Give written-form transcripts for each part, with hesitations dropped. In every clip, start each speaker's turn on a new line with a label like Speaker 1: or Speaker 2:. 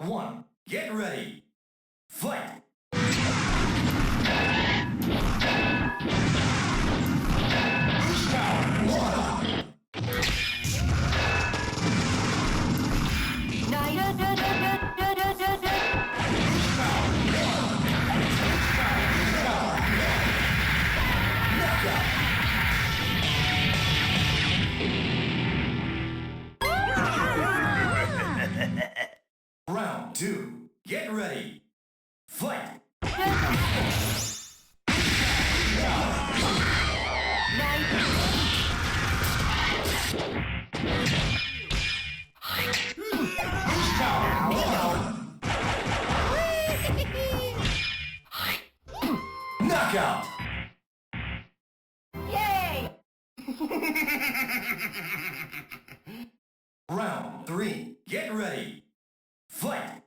Speaker 1: 1. Get ready. Fight. Round 2. Get ready. Fight. Knockout.
Speaker 2: Yay!
Speaker 1: Round 3. Get ready. Fight.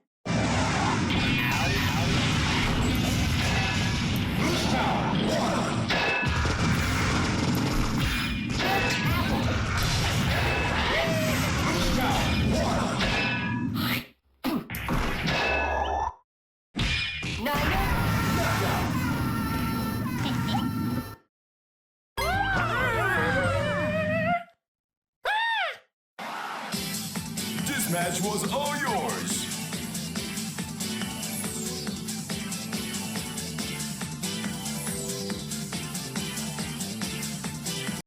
Speaker 3: This match was all yours.